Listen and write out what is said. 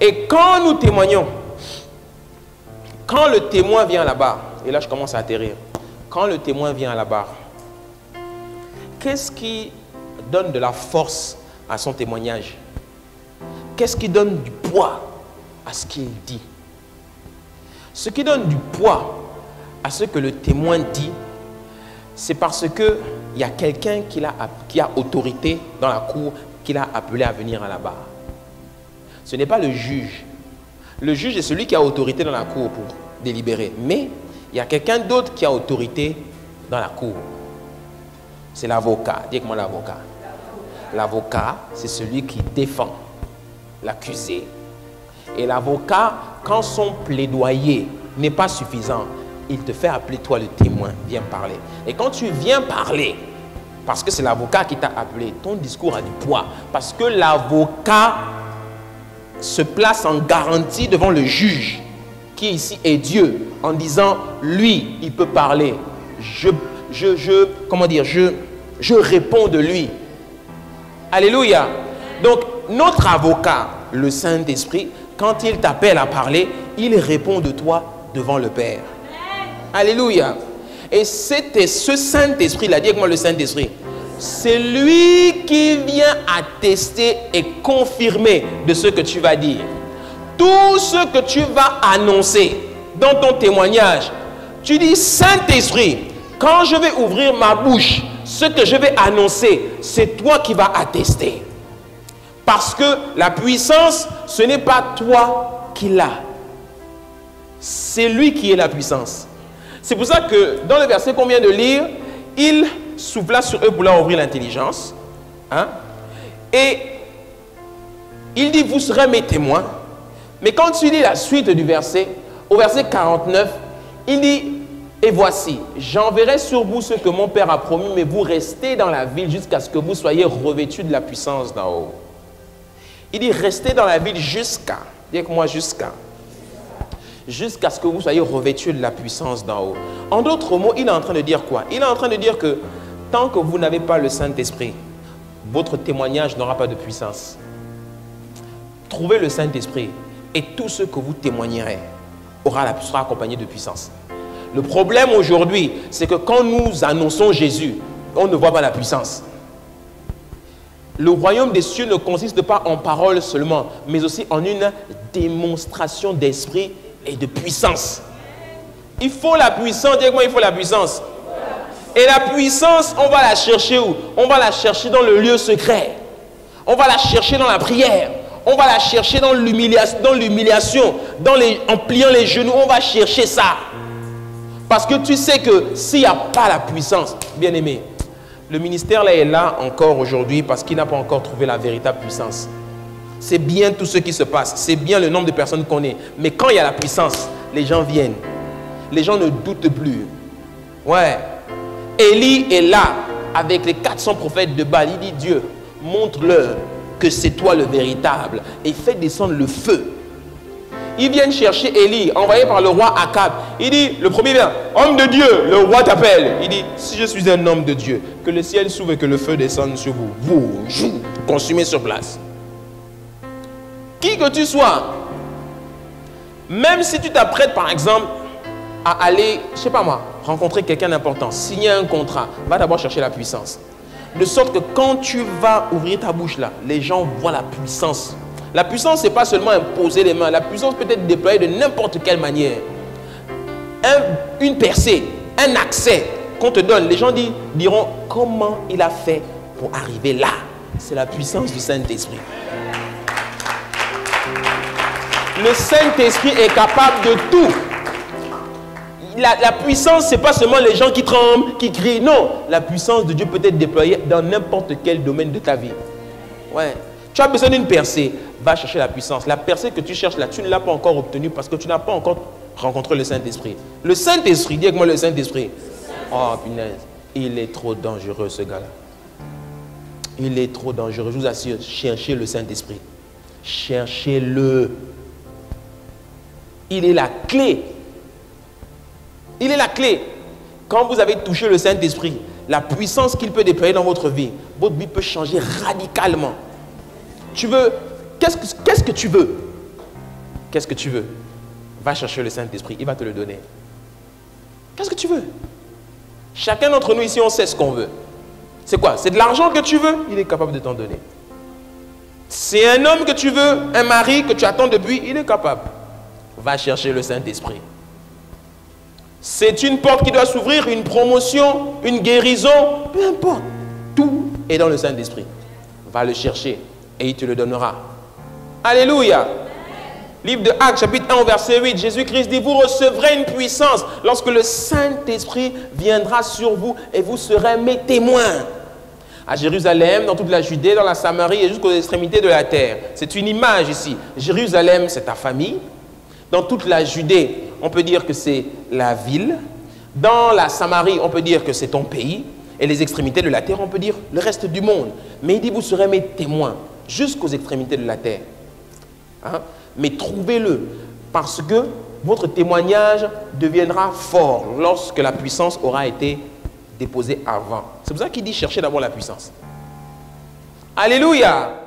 Et quand nous témoignons, quand le témoin vient à la barre, et là je commence à atterrir, quand le témoin vient à la barre, qu'est-ce qui donne de la force à son témoignage? Qu'est-ce qui donne du poids à ce qu'il dit? Ce qui donne du poids à ce que le témoin dit, c'est parce qu'il y a quelqu'un qui a autorité dans la cour, qui l'a appelé à venir à la barre. Ce n'est pas le juge. Le juge est celui qui a autorité dans la cour pour délibérer. Mais il y a quelqu'un d'autre qui a autorité dans la cour. C'est l'avocat. Dites-moi l'avocat. L'avocat, c'est celui qui défend l'accusé. Et l'avocat, quand son plaidoyer n'est pas suffisant, il te fait appeler toi le témoin. Viens parler. Et quand tu viens parler, parce que c'est l'avocat qui t'a appelé, ton discours a du poids. Parce que l'avocat se place en garantie devant le juge, qui ici est Dieu, en disant, lui, il peut parler. Je réponds de lui. Alléluia. Donc, notre avocat, le Saint-Esprit, quand il t'appelle à parler, il répond de toi devant le Père. Alléluia. Et c'était ce Saint-Esprit-là, dis avec moi le Saint-Esprit, c'est lui qui vient attester et confirmer de ce que tu vas dire. Tout ce que tu vas annoncer dans ton témoignage, tu dis, Saint-Esprit, quand je vais ouvrir ma bouche, ce que je vais annoncer, c'est toi qui vas attester. Parce que la puissance, ce n'est pas toi qui l'as. C'est lui qui est la puissance. C'est pour ça que dans le verset qu'on vient de lire, il souffla sur eux pour leur ouvrir l'intelligence. Hein? Et il dit, vous serez mes témoins. Mais quand tu lis la suite du verset, au verset 49, il dit, et voici, j'enverrai sur vous ce que mon Père a promis, mais vous restez dans la ville jusqu'à ce que vous soyez revêtus de la puissance d'en haut. Il dit, restez dans la ville jusqu'à, dis avec moi jusqu'à ce que vous soyez revêtus de la puissance d'en haut. En d'autres mots, il est en train de dire quoi? Il est en train de dire que tant que vous n'avez pas le Saint-Esprit, votre témoignage n'aura pas de puissance. Trouvez le Saint-Esprit et tout ce que vous témoignerez sera accompagné de puissance. Le problème aujourd'hui, c'est que quand nous annonçons Jésus, on ne voit pas la puissance. Le royaume des cieux ne consiste pas en paroles seulement, mais aussi en une démonstration d'esprit et de puissance. Il faut la puissance, dis-moi, il faut la puissance. Et la puissance, on va la chercher où? On va la chercher dans le lieu secret. On va la chercher dans la prière. On va la chercher dans l'humiliation, en pliant les genoux. On va chercher ça. Parce que tu sais que s'il n'y a pas la puissance, bien aimé, le ministère là est là encore aujourd'hui parce qu'il n'a pas encore trouvé la véritable puissance. C'est bien tout ce qui se passe. C'est bien le nombre de personnes qu'on est. Mais quand il y a la puissance, les gens viennent. Les gens ne doutent plus. Ouais. Élie est là avec les 400 prophètes de Baal. Il dit, Dieu, montre-leur que c'est toi le véritable et fais descendre le feu. Ils viennent chercher Élie, envoyé par le roi Akab. Il dit, le premier vient, homme de Dieu, le roi t'appelle. Il dit, si je suis un homme de Dieu, que le ciel s'ouvre et que le feu descende sur vous. Vous, consumez sur place. Qui que tu sois, même si tu t'apprêtes par exemple à aller, je ne sais pas moi, rencontrer quelqu'un d'important, signer un contrat, va d'abord chercher la puissance. De sorte que quand tu vas ouvrir ta bouche là, les gens voient la puissance. La puissance, ce n'est pas seulement imposer les mains. La puissance peut être déployée de n'importe quelle manière. Une percée, un accès qu'on te donne, les gens diront comment il a fait pour arriver là. C'est la puissance du Saint-Esprit. Le Saint-Esprit est capable de tout. La puissance, ce n'est pas seulement les gens qui tremblent, qui crient. Non, la puissance de Dieu peut être déployée dans n'importe quel domaine de ta vie. Ouais. Tu as besoin d'une percée, va chercher la puissance. La percée que tu cherches là, tu ne l'as pas encore obtenue parce que tu n'as pas encore rencontré le Saint-Esprit. Le Saint-Esprit, dis avec moi le Saint-Esprit. Oh, punaise, il est trop dangereux ce gars-là. Il est trop dangereux. Je vous assure, cherchez le Saint-Esprit. Cherchez-le. Il est la clé. Il est la clé. Quand vous avez touché le Saint-Esprit, la puissance qu'il peut déployer dans votre vie peut changer radicalement. Tu veux, qu'est-ce que tu veux? Qu'est-ce que tu veux? Va chercher le Saint-Esprit, il va te le donner. Qu'est-ce que tu veux? Chacun d'entre nous ici, on sait ce qu'on veut. C'est quoi? C'est de l'argent que tu veux? Il est capable de t'en donner. C'est un homme que tu veux, un mari que tu attends depuis, il est capable. Va chercher le Saint-Esprit. C'est une porte qui doit s'ouvrir, une promotion, une guérison, peu importe. Tout est dans le Saint-Esprit. Va le chercher et il te le donnera. Alléluia. Livre de Actes, chapitre 1, verset 8, Jésus-Christ dit, vous recevrez une puissance lorsque le Saint-Esprit viendra sur vous et vous serez mes témoins. À Jérusalem, dans toute la Judée, dans la Samarie et jusqu'aux extrémités de la terre. C'est une image ici. Jérusalem, c'est ta famille. Dans toute la Judée, on peut dire que c'est la ville. Dans la Samarie, on peut dire que c'est ton pays. Et les extrémités de la terre, on peut dire le reste du monde. Mais il dit, vous serez mes témoins jusqu'aux extrémités de la terre. Hein? Mais trouvez-le, parce que votre témoignage deviendra fort lorsque la puissance aura été déposée avant. C'est pour ça qu'il dit cherchez d'abord la puissance. Alléluia!